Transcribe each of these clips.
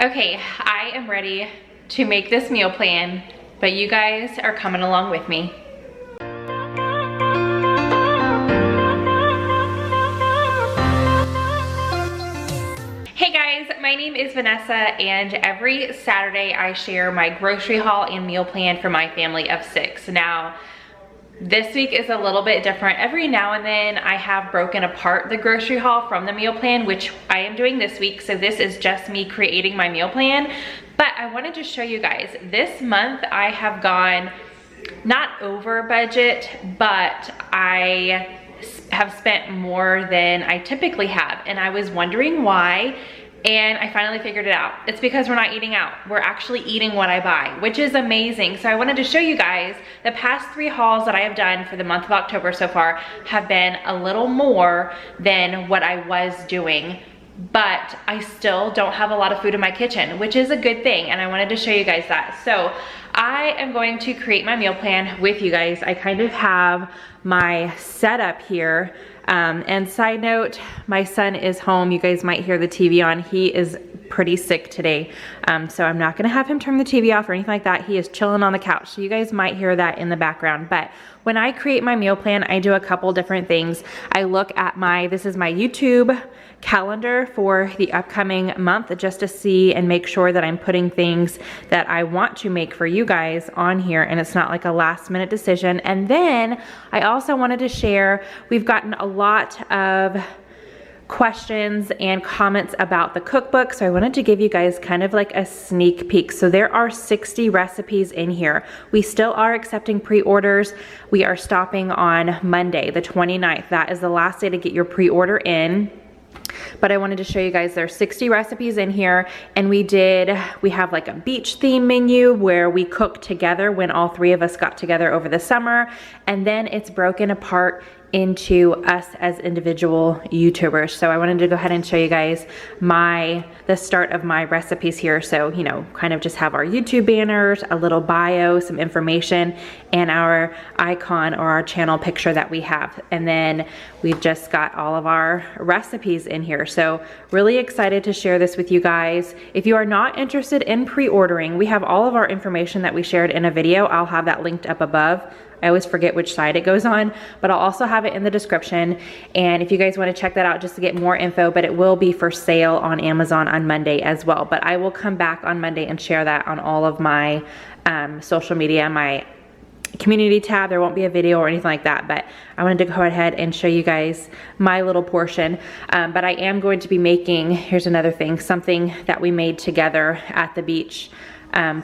Okay, I am ready to make this meal plan, but you guys are coming along with me. Hey guys, my name is Vanessa, and every Saturday I share my grocery haul and meal plan for my family of 6. Now, this week is a little bit different. Every now and then I have broken apart the grocery haul from the meal plan, which I am doing this week. So this is just me creating my meal plan. But I wanted to show you guys, this month I have gone not over budget, but I have spent more than I typically have. And I was wondering why. And I finally figured it out. It's because we're not eating out. We're actually eating what I buy, which is amazing. So I wanted to show you guys the past 3 hauls that I have done for the month of October so far have been a little more than what I was doing, but I still don't have a lot of food in my kitchen, which is a good thing. And I wanted to show you guys that. So I am going to create my meal plan with you guys. I kind of have my setup here. And side note, my son is home. You guys might hear the TV on. He is pretty sick today. So I'm not gonna have him turn the TV off or anything like that. He is chilling on the couch. So you guys might hear that in the background. But when I create my meal plan, I do a couple different things. I look at this is my YouTube calendar for the upcoming month, just to see and make sure that I'm putting things that I want to make for you guys on here, and it's not like a last minute decision. And then I also wanted to share, we've gotten a lot of questions and comments about the cookbook, so I wanted to give you guys kind of like a sneak peek. So there are 60 recipes in here. We still are accepting pre-orders. We are stopping on Monday, the 29th. That is the last day to get your pre-order in. But I wanted to show you guys there's 60 recipes in here, and we have like a beach theme menu where we cook together when all 3 of us got together over the summer, and then it's broken apart into us as individual YouTubers. So I wanted to go ahead and show you guys the start of my recipes here. So, you know, kind of just have our YouTube banners, a little bio, some information, and our icon or our channel picture that we have. And then we've just got all of our recipes in here. So really excited to share this with you guys. If you are not interested in pre-ordering, we have all of our information that we shared in a video. I'll have that linked up above. I always forget which side it goes on, but I'll also have it in the description. And if you guys want to check that out just to get more info, but it will be for sale on Amazon on Monday as well. But I will come back on Monday and share that on all of my social media, my community tab. There won't be a video or anything like that, but I wanted to go ahead and show you guys my little portion. But I am going to be making, here's another thing, something that we made together at the beach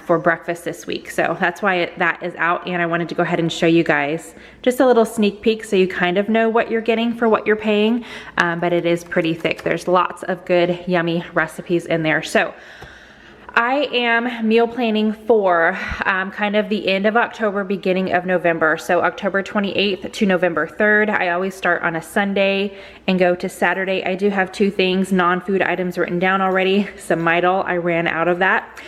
for breakfast this week. So that's why that is out, and I wanted to go ahead and show you guys just a little sneak peek so you kind of know what you're getting for what you're paying, but it is pretty thick. There's lots of good, yummy recipes in there. So I am meal planning for kind of the end of October, beginning of November. So October 28th to November 3rd. I always start on a Sunday and go to Saturday. I do have 2 things, non-food items written down already. Some Midol, I ran out of that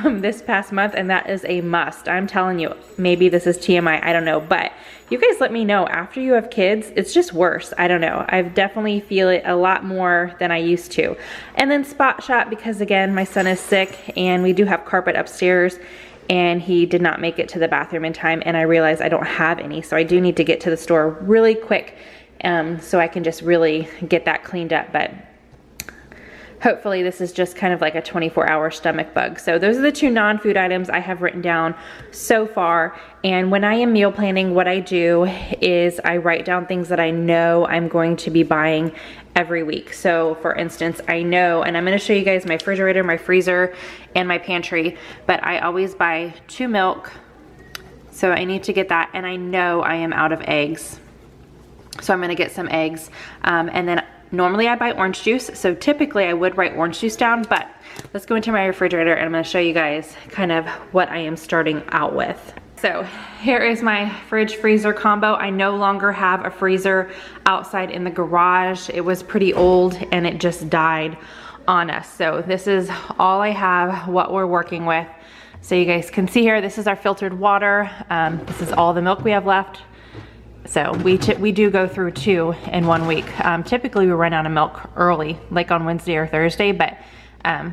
this past month, and that is a must. I'm telling you, maybe this is TMI, I don't know, but you guys let me know, after you have kids, it's just worse. I don't know. I definitely feel it a lot more than I used to. And then Spot Shop, because again, my son is sick and we do have carpet upstairs, and he did not make it to the bathroom in time, and I realized I don't have any. So I do need to get to the store really quick so I can just really get that cleaned up. But hopefully this is just kind of like a 24-hour stomach bug. So those are the 2 non-food items I have written down so far. And when I am meal planning, what I do is I write down things that I know I'm going to be buying every week. So for instance, I know, and I'm gonna show you guys my refrigerator, my freezer, and my pantry, but I always buy 2 milk. So I need to get that, and I know I am out of eggs. So I'm gonna get some eggs, and then normally I buy orange juice, so typically I would write orange juice down, but let's go into my refrigerator and I'm gonna show you guys kind of what I am starting out with. So here is my fridge freezer combo. I no longer have a freezer outside in the garage. It was pretty old and it just died on us. So this is all I have, what we're working with. So you guys can see here, this is our filtered water. This is all the milk we have left. So we do go through 2 in 1 week. Typically we run out of milk early, like on Wednesday or Thursday, but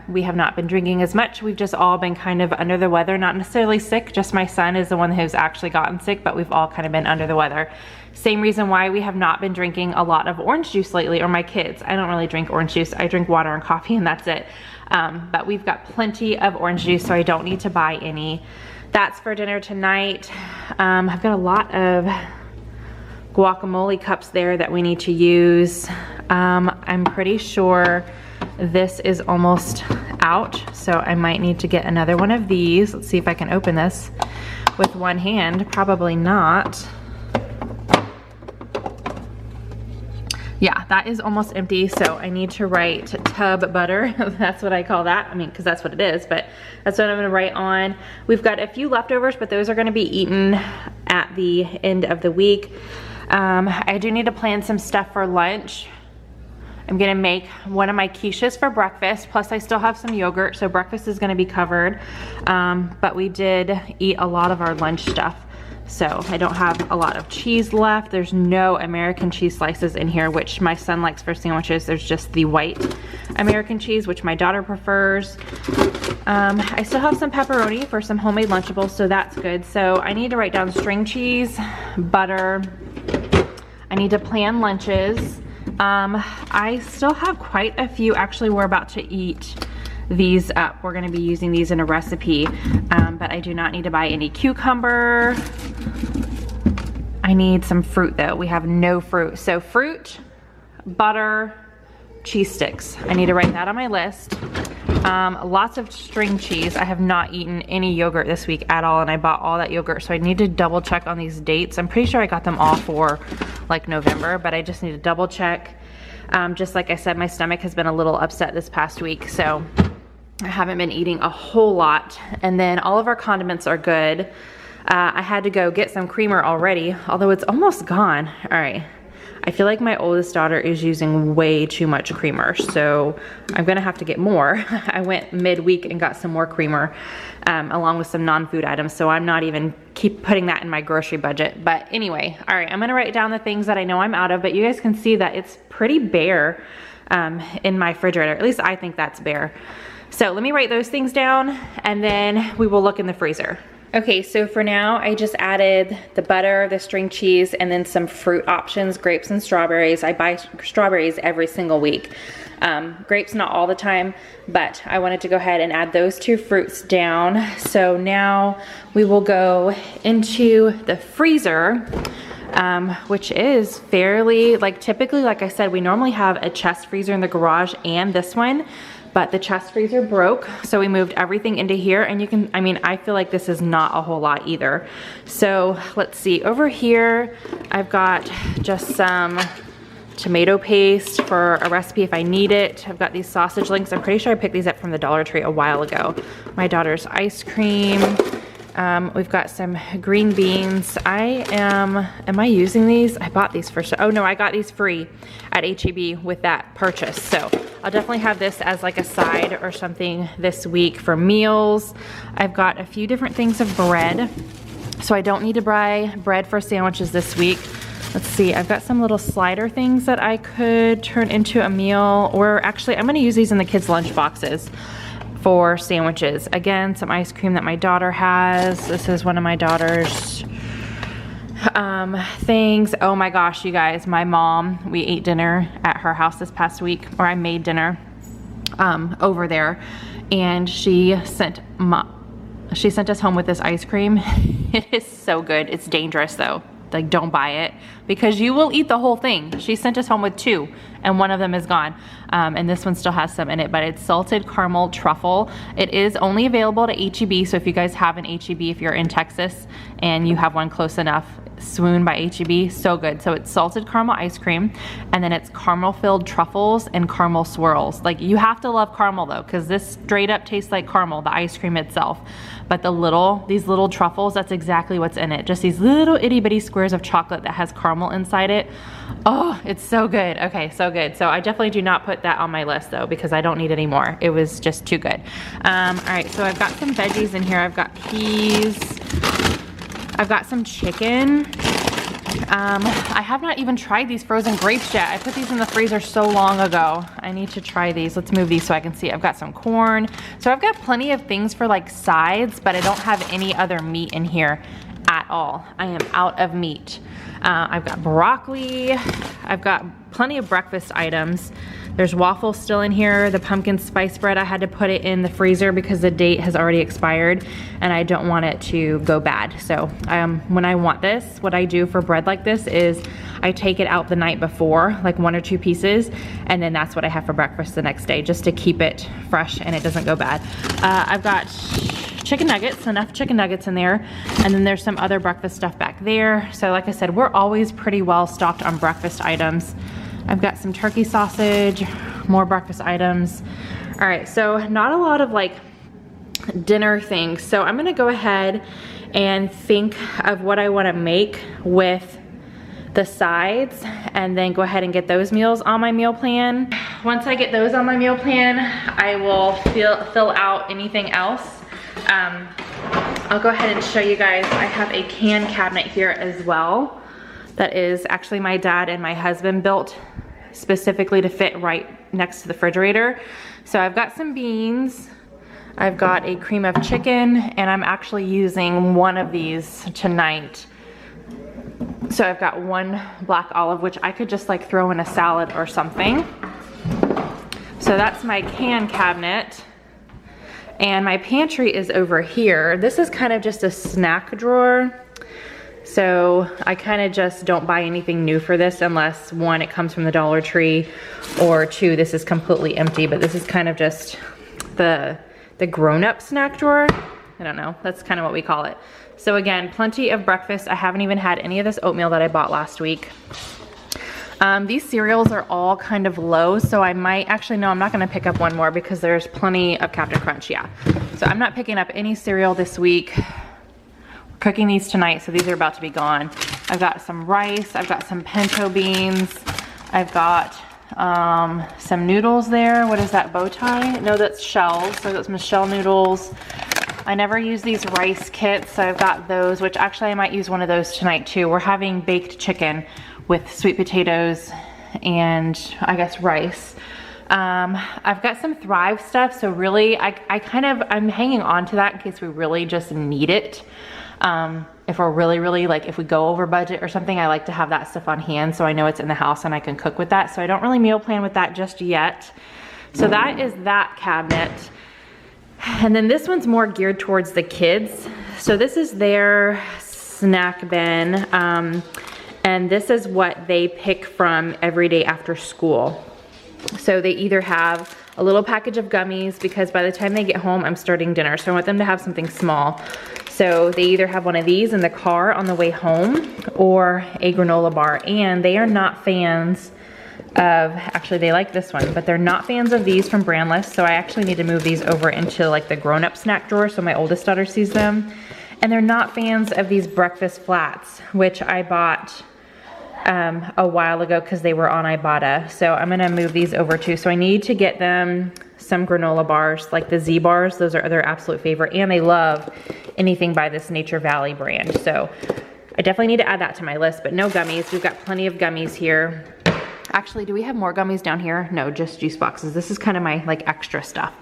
We have not been drinking as much. We've just all been kind of under the weather, not necessarily sick. Just my son is the one who's actually gotten sick, but we've all kind of been under the weather. Same reason why we have not been drinking a lot of orange juice lately, or my kids. I don't really drink orange juice. I drink water and coffee and that's it. But we've got plenty of orange juice, so I don't need to buy any. That's for dinner tonight. I've got a lot of guacamole cups there that we need to use. I'm pretty sure this is almost out, so I might need to get another one of these. Let's see if I can open this with one hand. Probably not. Yeah, that is almost empty, so I need to write tub butter. That's what I call that. I mean, because that's what it is, but that's what I'm gonna write on. We've got a few leftovers, but those are gonna be eaten at the end of the week. I do need to plan some stuff for lunch. I'm gonna make one of my quiches for breakfast, plus I still have some yogurt, so breakfast is gonna be covered. But we did eat a lot of our lunch stuff. So I don't have a lot of cheese left. There's no American cheese slices in here, which my son likes for sandwiches. There's just the white American cheese, which my daughter prefers. I still have some pepperoni for some homemade Lunchables, so that's good. So I need to write down string cheese, butter. I need to plan lunches. I still have quite a few. Actually, we're about to eat these up. We're gonna be using these in a recipe, but I do not need to buy any cucumber. I need some fruit though. We have no fruit. So fruit, butter, cheese sticks. I need to write that on my list. Lots of string cheese. I have not eaten any yogurt this week at all, and I bought all that yogurt, so I need to double check on these dates. I'm pretty sure I got them all for like November, but I just need to double check. Just like I said, my stomach has been a little upset this past week, so I haven't been eating a whole lot. And then all of our condiments are good. I had to go get some creamer already, although it's almost gone. All right, I feel like my oldest daughter is using way too much creamer, so I'm gonna have to get more. I went midweek and got some more creamer, along with some non-food items, so I'm not even keep putting that in my grocery budget. But anyway, all right, I'm gonna write down the things that I know I'm out of, but you guys can see that it's pretty bare in my refrigerator. At least I think that's bare. So let me write those things down, and then we will look in the freezer. Okay, so for now, I just added the butter, the string cheese, and then some fruit options, grapes and strawberries. I buy strawberries every single week. Grapes not all the time, but I wanted to go ahead and add those two fruits down. So now we will go into the freezer, which is fairly, like typically, like I said, we normally have a chest freezer in the garage and this one. But the chest freezer broke, so we moved everything into here, and you can, I mean, I feel like this is not a whole lot either. So let's see, over here, I've got just some tomato paste for a recipe if I need it. I've got these sausage links. I'm pretty sure I picked these up from the Dollar Tree a while ago. My daughter's ice cream. We've got some green beans. Am I using these? I bought these for, oh no, I got these free at H-E-B with that purchase. So I'll definitely have this as like a side or something this week for meals. I've got a few different things of bread, so I don't need to buy bread for sandwiches this week. Let's see, I've got some little slider things that I could turn into a meal, or actually I'm gonna use these in the kids' lunch boxes for sandwiches. Again, some ice cream that my daughter has. This is one of my daughter's things. Oh my gosh, you guys, my mom, we ate dinner at her house this past week, or I made dinner over there, and she sent us home with this ice cream. It is so good. It's dangerous though. Like, don't buy it because you will eat the whole thing. She sent us home with two and one of them is gone. And this one still has some in it, but it's salted caramel truffle. It is only available to H-E-B, so if you guys have an H-E-B, if you're in Texas and you have one close enough, Swoon by H-E-B, so good. So it's salted caramel ice cream, and then it's caramel filled truffles and caramel swirls. Like, you have to love caramel though, because this straight up tastes like caramel, the ice cream itself. But these little truffles, that's exactly what's in it. Just these little itty bitty squares of chocolate that has caramel inside it. Oh, it's so good. Okay, so good. So I definitely do not put that on my list though, because I don't need any more. It was just too good. All right, so I've got some veggies in here. I've got peas. I've got some chicken. I have not even tried these frozen grapes yet. I put these in the freezer so long ago. I need to try these. Let's move these so I can see. I've got some corn. So I've got plenty of things for like sides, but I don't have any other meat in here at all. I am out of meat. I've got broccoli. I've got plenty of breakfast items. There's waffles still in here. The pumpkin spice bread, I had to put it in the freezer because the date has already expired and I don't want it to go bad. So when I want this, what I do for bread like this is I take it out the night before, like 1 or 2 pieces, and then that's what I have for breakfast the next day, just to keep it fresh and it doesn't go bad. I've got chicken nuggets, enough chicken nuggets in there, and then there's some other breakfast stuff back there. So like I said, we're always pretty well stocked on breakfast items. I've got some turkey sausage, more breakfast items. All right, so not a lot of like dinner things. So I'm gonna go ahead and think of what I wanna make with the sides and then go ahead and get those meals on my meal plan. Once I get those on my meal plan, I will fill out anything else. I'll go ahead and show you guys. I have a can cabinet here as well. That is actually my dad and my husband built specifically to fit right next to the refrigerator. So I've got some beans, I've got a cream of chicken, and I'm actually using one of these tonight. So I've got one black olive, which I could just like throw in a salad or something. So that's my can cabinet. And my pantry is over here. This is kind of just a snack drawer. So I kind of just don't buy anything new for this unless 1, it comes from the Dollar Tree, or 2, this is completely empty, but this is kind of just the grown-up snack drawer. I don't know, that's kind of what we call it. So again, plenty of breakfast. I haven't even had any of this oatmeal that I bought last week. These cereals are all kind of low, so I might, actually no, I'm not gonna pick up one more because there's plenty of Captain Crunch, yeah. So I'm not picking up any cereal this week. Cooking these tonight, so these are about to be gone. I've got some rice, I've got some pinto beans, I've got some noodles there. What is that, bow tie? No, that's shells, so I've got some shell noodles. I never use these rice kits, so I've got those, which actually I might use one of those tonight too. We're having baked chicken with sweet potatoes and I guess rice. I've got some Thrive stuff, so really I'm hanging on to that in case we really just need it. If we're really like, if we go over budget or something, I like to have that stuff on hand so I know it's in the house and I can cook with that. So I don't really meal plan with that just yet. So that is that cabinet. And then this one's more geared towards the kids. So this is their snack bin. And this is what they pick from every day after school. So they either have a little package of gummies because by the time they get home, I'm starting dinner. So I want them to have something small. So they either have one of these in the car on the way home or a granola bar. And they are not fans of, actually they like this one, but they're not fans of these from Brandless. So I actually need to move these over into like the grown-up snack drawer so my oldest daughter sees them. And they're not fans of these breakfast flats, which I bought a while ago because they were on Ibotta. So I'm gonna move these over too. So I need to get them some granola bars, like the Z bars. Those are their absolute favorite, and they love anything by this Nature Valley brand. So I definitely need to add that to my list, but no gummies. We've got plenty of gummies here. Actually, do we have more gummies down here? No, just juice boxes. This is kind of my like extra stuff.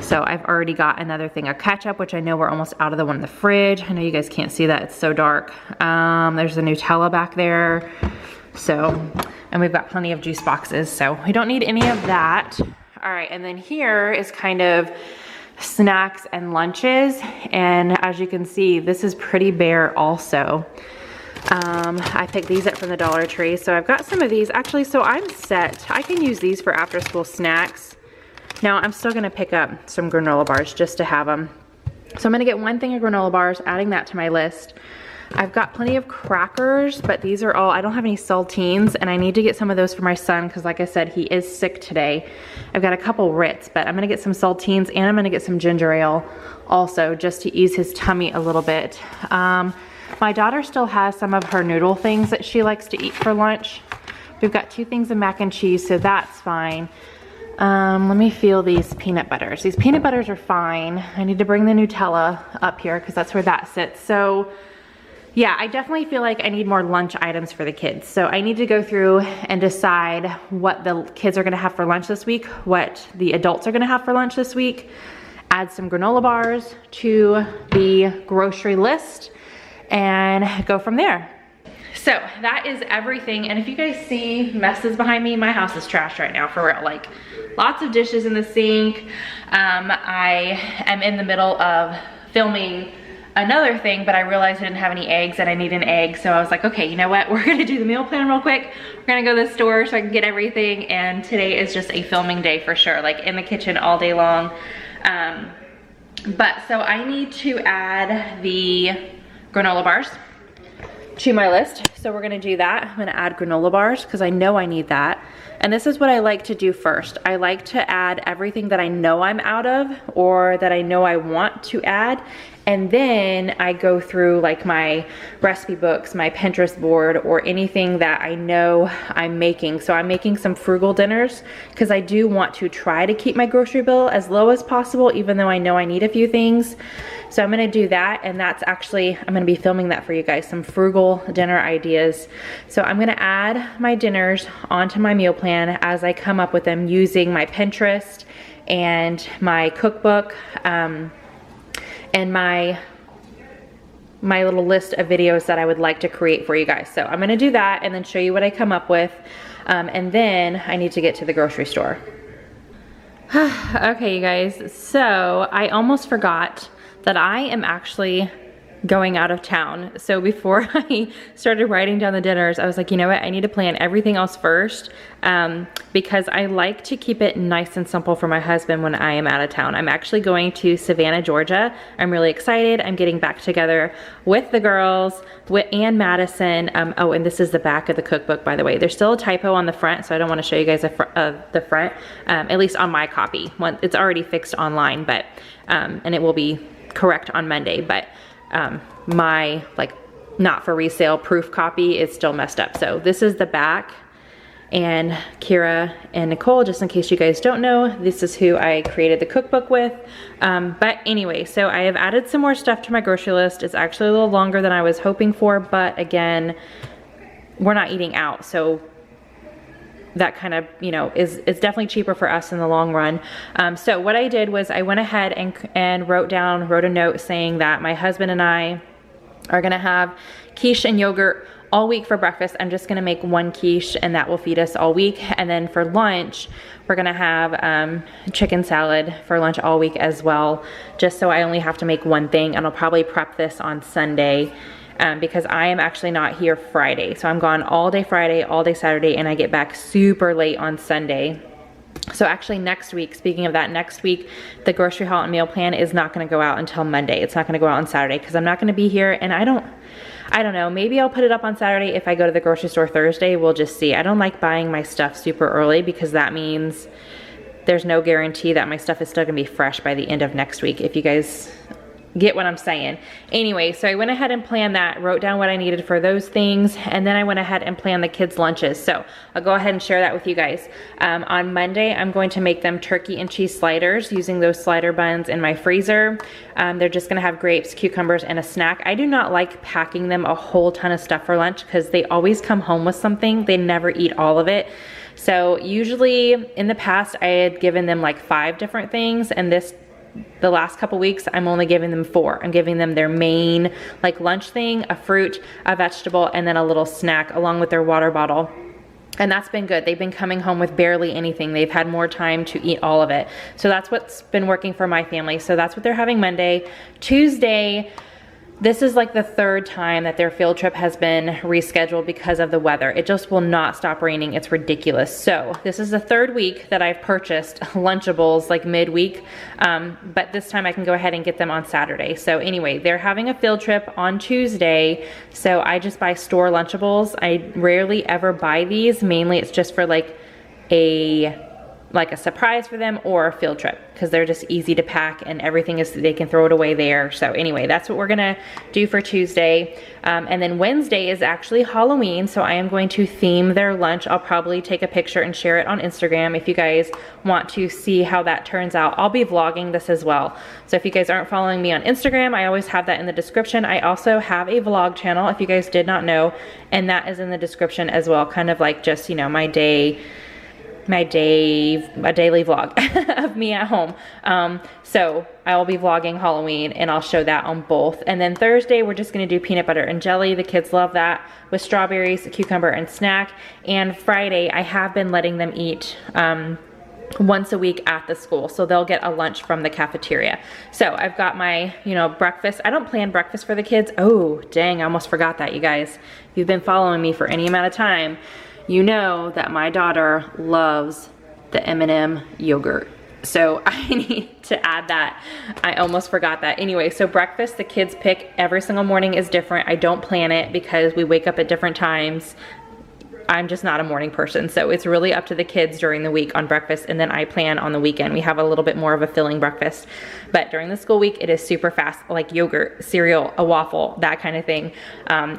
So I've already got another thing of ketchup, which I know we're almost out of the one in the fridge. I know you guys can't see that, it's so dark. There's the Nutella back there. So, and we've got plenty of juice boxes, so we don't need any of that. All right, and then here is kind of snacks and lunches. And as you can see, this is pretty bare also. I picked these up from the Dollar Tree. So I've got some of these actually, so I'm set. I can use these for after school snacks. Now I'm still gonna pick up some granola bars just to have them. So I'm gonna get one thing of granola bars, adding that to my list. I've got plenty of crackers, but these are all, I don't have any saltines, and I need to get some of those for my son because like I said, he is sick today. I've got a couple Ritz, but I'm gonna get some saltines and I'm gonna get some ginger ale also just to ease his tummy a little bit. My daughter still has some of her noodle things that she likes to eat for lunch. We've got 2 things of mac and cheese, so that's fine. Let me feel these peanut butters. These peanut butters are fine. I need to bring the Nutella up here because that's where that sits. So yeah, I definitely feel like I need more lunch items for the kids. So I need to go through and decide what the kids are gonna have for lunch this week, what the adults are gonna have for lunch this week, add some granola bars to the grocery list, and go from there. So that is everything. And if you guys see messes behind me, my house is trashed right now, for real. Like, lots of dishes in the sink. I am in the middle of filming another thing, but I realized I didn't have any eggs and I need an egg. So I was like, okay, you know what? We're gonna do the meal plan real quick. We're gonna go to the store so I can get everything. And today is just a filming day for sure, like in the kitchen all day long. But so I need to add the granola bars to my list. So we're gonna do that. I'm gonna add granola bars because I know I need that. And this is what I like to do first. I like to add everything that I know I'm out of or that I know I want to add. And then I go through like my recipe books, my Pinterest board, or anything that I know I'm making. So I'm making some frugal dinners because I do want to try to keep my grocery bill as low as possible, even though I know I need a few things. So I'm gonna do that, and that's actually, I'm gonna be filming that for you guys, some frugal dinner ideas. So I'm gonna add my dinners onto my meal plan as I come up with them using my Pinterest and my cookbook, and my little list of videos that I would like to create for you guys. So I'm gonna do that and then show you what I come up with. And then I need to get to the grocery store. Okay, you guys, so I almost forgot that I am actually going out of town. So before I started writing down the dinners, I was like, you know what, I need to plan everything else first, because I like to keep it nice and simple for my husband when I am out of town. I'm actually going to Savannah, Georgia. I'm really excited. I'm getting back together with the girls, and Madison. Oh, and this is the back of the cookbook, by the way. There's still a typo on the front, so I don't want to show you guys the front, at least on my copy. It's already fixed online, but and it will be correct on Monday, but my like not for resale proof copy is still messed up. So this is the back, and Kira and Nicole, just in case you guys don't know, this is who I created the cookbook with. But anyway, so I have added some more stuff to my grocery list. It's actually a little longer than I was hoping for, but again, we're not eating out, so that kind of, you know, is definitely cheaper for us in the long run. So what I did was I went ahead and wrote a note saying that my husband and I are gonna have quiche and yogurt all week for breakfast. I'm just gonna make one quiche and that will feed us all week. And then for lunch, we're gonna have chicken salad for lunch all week as well, just so I only have to make one thing. And I'll probably prep this on Sunday, because I am actually not here Friday. So I'm gone all day Friday, all day Saturday, and I get back super late on Sunday. So actually next week, speaking of that, next week, the grocery haul and meal plan is not gonna go out until Monday. It's not gonna go out on Saturday because I'm not gonna be here, and I don't know, maybe I'll put it up on Saturday if I go to the grocery store Thursday. We'll just see. I don't like buying my stuff super early because that means there's no guarantee that my stuff is still gonna be fresh by the end of next week, if you guys get what I'm saying. Anyway, so I went ahead and planned that, wrote down what I needed for those things, and then I went ahead and planned the kids' lunches. So I'll go ahead and share that with you guys. On Monday, I'm going to make them turkey and cheese sliders using those slider buns in my freezer. They're just gonna have grapes, cucumbers, and a snack. I do not like packing them a whole ton of stuff for lunch because they always come home with something. They never eat all of it. So usually in the past, I had given them like 5 different things, and the last couple weeks, I'm only giving them 4. I'm giving them their main like lunch thing, a fruit, a vegetable, and then a little snack along with their water bottle. And that's been good. They've been coming home with barely anything. They've had more time to eat all of it. So that's what's been working for my family. So that's what they're having Monday. Tuesday, this is like the 3rd time that their field trip has been rescheduled because of the weather. It just will not stop raining. It's ridiculous. So this is the 3rd week that I've purchased Lunchables like midweek, but this time I can go ahead and get them on Saturday. So anyway, they're having a field trip on Tuesday, so I just buy store Lunchables. I rarely ever buy these. Mainly it's just for like a like a surprise for them or a field trip, because they're just easy to pack and everything is, they can throw it away there. So anyway, that's what we're gonna do for Tuesday. And then Wednesday is actually Halloween, so I am going to theme their lunch. I'll probably take a picture and share it on Instagram if you guys want to see how that turns out. I'll be vlogging this as well. So if you guys aren't following me on Instagram, I always have that in the description. I also have a vlog channel, if you guys did not know, and that is in the description as well, kind of like just, you know, a daily vlog of me at home. So I will be vlogging Halloween and I'll show that on both. And then Thursday, we're just gonna do peanut butter and jelly. The kids love that, with strawberries, cucumber, and snack. And Friday, I have been letting them eat once a week at the school. So they'll get a lunch from the cafeteria. So I've got my, you know, breakfast. I don't plan breakfast for the kids. Oh, dang, I almost forgot that, you guys. If you've been following me for any amount of time, you know that my daughter loves the M&M yogurt. So I need to add that. I almost forgot that. Anyway, so breakfast, the kids pick every single morning is different. I don't plan it because we wake up at different times. I'm just not a morning person, so it's really up to the kids during the week on breakfast, and then I plan on the weekend. We have a little bit more of a filling breakfast, but during the school week, it is super fast, like yogurt, cereal, a waffle, that kind of thing.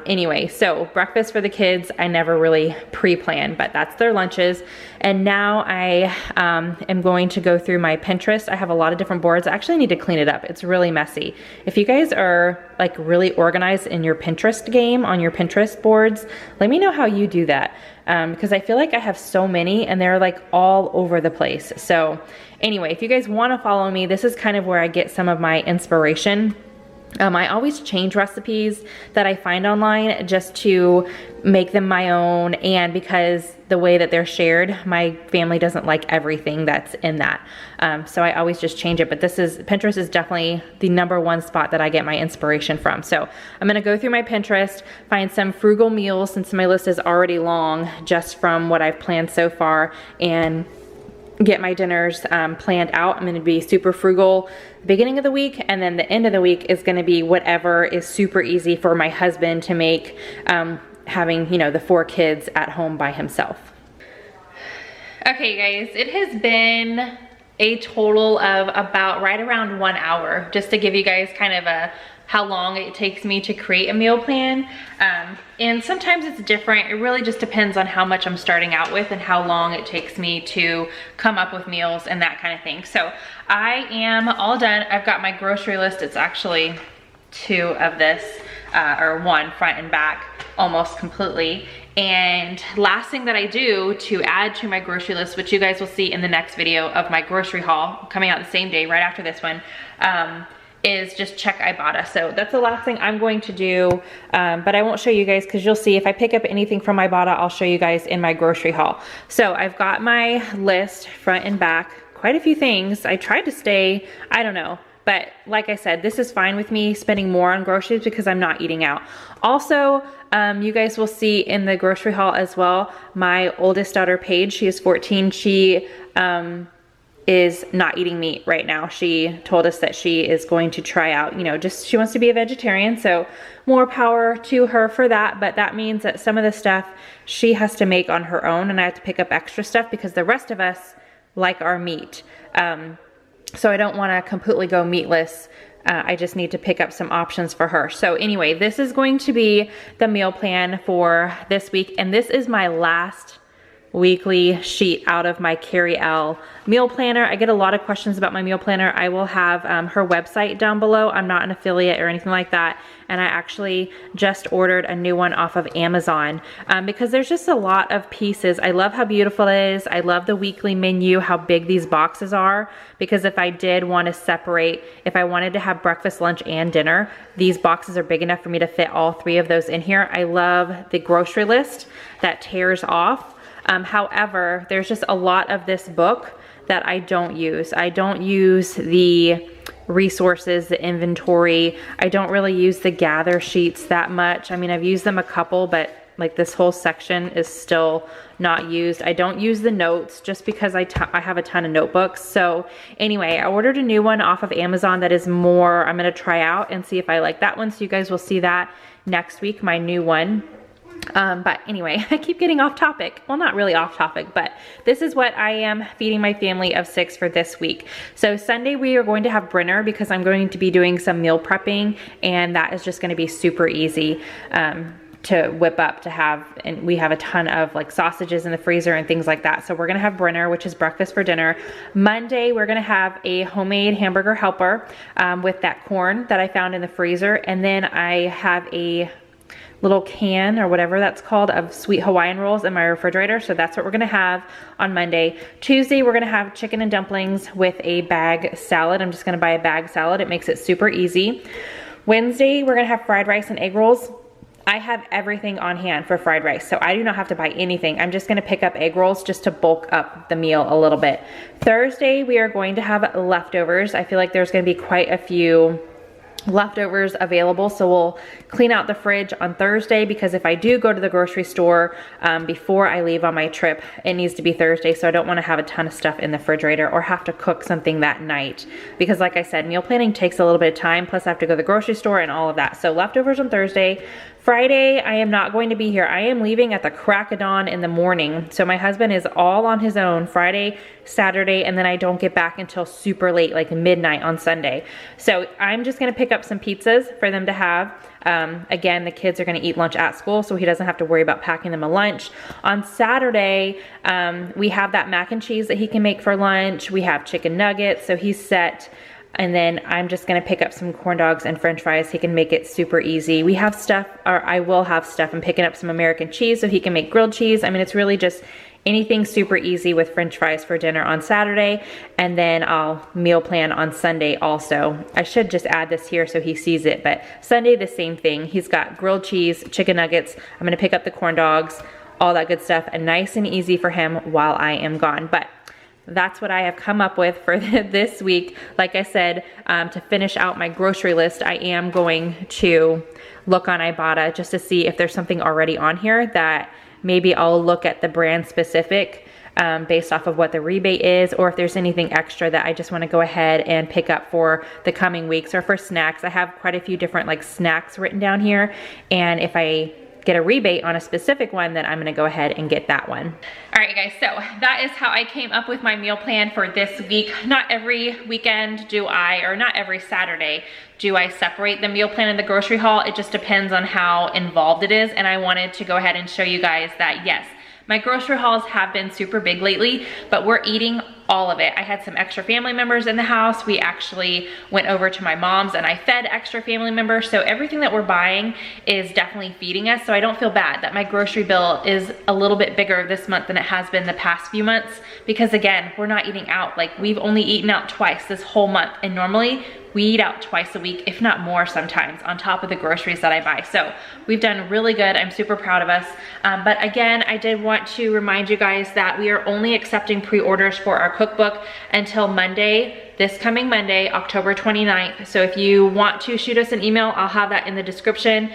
Anyway, so breakfast for the kids, I never really pre-plan, but that's their lunches. And now I am going to go through my Pinterest. I have a lot of different boards. I actually need to clean it up. It's really messy. If you guys are like really organized in your Pinterest game, on your Pinterest boards, let me know how you do that. Because I feel like I have so many and they're like all over the place. So anyway, if you guys want to follow me, this is kind of where I get some of my inspiration. I always change recipes that I find online just to make them my own, and because the way that they're shared, my family doesn't like everything that's in that. So I always just change it, but Pinterest is definitely the #1 spot that I get my inspiration from. So I'm gonna go through my Pinterest, find some frugal meals since my list is already long just from what I've planned so far, and get my dinners planned out. I'm gonna be super frugal the beginning of the week, and then the end of the week is gonna be whatever is super easy for my husband to make, having, you know, the 4 kids at home by himself. Okay guys, it has been a total of about right around 1 hour, just to give you guys kind of how long it takes me to create a meal plan. And sometimes it's different. It really just depends on how much I'm starting out with and how long it takes me to come up with meals and that kind of thing. So I am all done. I've got my grocery list. It's actually 2 of this, or 1 front and back, almost completely. And last thing that I do to add to my grocery list, which you guys will see in the next video of my grocery haul coming out the same day right after this one, is just check Ibotta. So that's the last thing I'm going to do, but I won't show you guys because you'll see if I pick up anything from Ibotta, I'll show you guys in my grocery haul. So I've got my list front and back, quite a few things. I tried to stay, I don't know, but like I said, this is fine with me spending more on groceries because I'm not eating out. Also, you guys will see in the grocery haul as well, my oldest daughter, Paige, she is 14. She is not eating meat right now. She told us that she is going to try out, you know, just she wants to be a vegetarian, so more power to her for that. But that means that some of the stuff she has to make on her own, and I have to pick up extra stuff because the rest of us like our meat. So I don't want to completely go meatless. I just need to pick up some options for her. So anyway, this is going to be the meal plan for this week, and this is my last weekly sheet out of my Carrie L meal planner. I get a lot of questions about my meal planner. I will have her website down below. I'm not an affiliate or anything like that, and I actually just ordered a new one off of Amazon because there's just a lot of pieces. I love how beautiful it is. I love the weekly menu, how big these boxes are, because if I did want to separate, if I wanted to have breakfast, lunch, and dinner, these boxes are big enough for me to fit all 3 of those in here. I love the grocery list that tears off. However, there's just a lot of this book that I don't use. I don't use the resources, the inventory. I don't really use the gather sheets that much. I mean, I've used them a couple, but like this whole section is still not used. I don't use the notes just because I have a ton of notebooks. So anyway, I ordered a new one off of Amazon that is I'm gonna try out and see if I like that one. So you guys will see that next week, my new one. But anyway, I keep getting off topic. Well, not really off topic, but this is what I am feeding my family of 6 for this week. So Sunday we are going to have Brenner because I'm going to be doing some meal prepping, and that is just going to be super easy to whip up to have, and we have a ton of like sausages in the freezer and things like that. So we're gonna have Brenner, which is breakfast for dinner. Monday, we're gonna have a homemade hamburger helper with that corn that I found in the freezer. And then I have a little can or whatever that's called of sweet Hawaiian rolls in my refrigerator. So that's what we're gonna have on Monday. Tuesday, we're gonna have chicken and dumplings with a bag salad. I'm just gonna buy a bag salad. It makes it super easy. Wednesday, we're gonna have fried rice and egg rolls. I have everything on hand for fried rice, so I do not have to buy anything. I'm just gonna pick up egg rolls just to bulk up the meal a little bit. Thursday, we are going to have leftovers. I feel like there's gonna be quite a few leftovers available, so we'll clean out the fridge on Thursday, because if I do go to the grocery store before I leave on my trip, it needs to be Thursday, so I don't want to have a ton of stuff in the refrigerator or have to cook something that night, because like I said, meal planning takes a little bit of time, plus I have to go to the grocery store and all of that. So leftovers on Thursday. Friday, I am not going to be here. I am leaving at the crack of dawn in the morning. So my husband is all on his own Friday, Saturday, and then I don't get back until super late, like midnight on Sunday. So I'm just gonna pick up some pizzas for them to have. Again, the kids are gonna eat lunch at school, so he doesn't have to worry about packing them a lunch. On Saturday, we have that mac and cheese that he can make for lunch. We have chicken nuggets, so he's set. And then I'm just gonna pick up some corn dogs and french fries. He can make it super easy. We have stuff, or I will have stuff. I'm picking up some American cheese so he can make grilled cheese. I mean, it's really just anything super easy with french fries for dinner on Saturday. And then I'll meal plan on Sunday also. I should just add this here so he sees it, but Sunday, the same thing. He's got grilled cheese, chicken nuggets. I'm gonna pick up the corn dogs, all that good stuff, and nice and easy for him while I am gone. But that's what I have come up with for this week. Like I said, to finish out my grocery list, I am going to look on Ibotta just to see if there's something already on here that maybe I'll look at the brand specific based off of what the rebate is, or if there's anything extra that I just want to go ahead and pick up for the coming weeks or for snacks. I have quite a few different like snacks written down here, and if I get a rebate on a specific one, then I'm gonna go ahead and get that one. All right, guys, so that is how I came up with my meal plan for this week. Not every weekend do I, or not every Saturday, do I separate the meal plan and the grocery haul. It just depends on how involved it is, and I wanted to go ahead and show you guys that, yes, my grocery hauls have been super big lately, but we're eating all of it. I had some extra family members in the house. We actually went over to my mom's and I fed extra family members. So everything that we're buying is definitely feeding us. So I don't feel bad that my grocery bill is a little bit bigger this month than it has been the past few months, because again, we're not eating out. Like, we've only eaten out twice this whole month, and normally we eat out twice a week, if not more sometimes, on top of the groceries that I buy. So we've done really good. I'm super proud of us. But again, I did want to remind you guys that we are only accepting pre-orders for our cookbook until Monday, this coming Monday, October 29th. So if you want to shoot us an email, I'll have that in the description,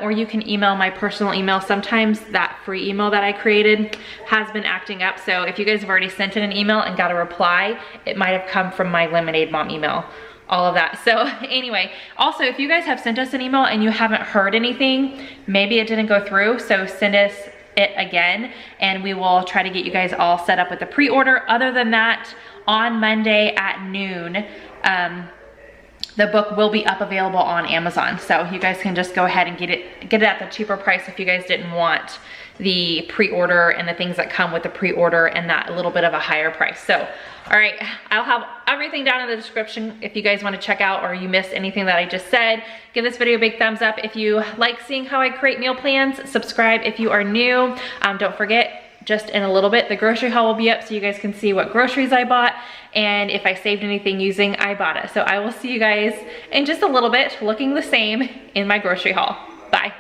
or you can email my personal email. Sometimes that free email that I created has been acting up. So if you guys have already sent in an email and got a reply, it might have come from my Lemonade Mom email. All of that. So anyway, also, if you guys have sent us an email and you haven't heard anything, maybe it didn't go through, so send us it again and we will try to get you guys all set up with the pre-order. Other than that, on Monday at noon, the book will be up available on Amazon. So you guys can just go ahead and get it at the cheaper price if you guys didn't want the pre-order and the things that come with the pre-order and that little bit of a higher price. So, all right, I'll have everything down in the description if you guys want to check out, or you missed anything that I just said. Give this video a big thumbs up if you like seeing how I create meal plans. Subscribe if you are new. Don't forget, just in a little bit, the grocery haul will be up so you guys can see what groceries I bought and if I saved anything using Ibotta. So I will see you guys in just a little bit, looking the same in my grocery haul. Bye.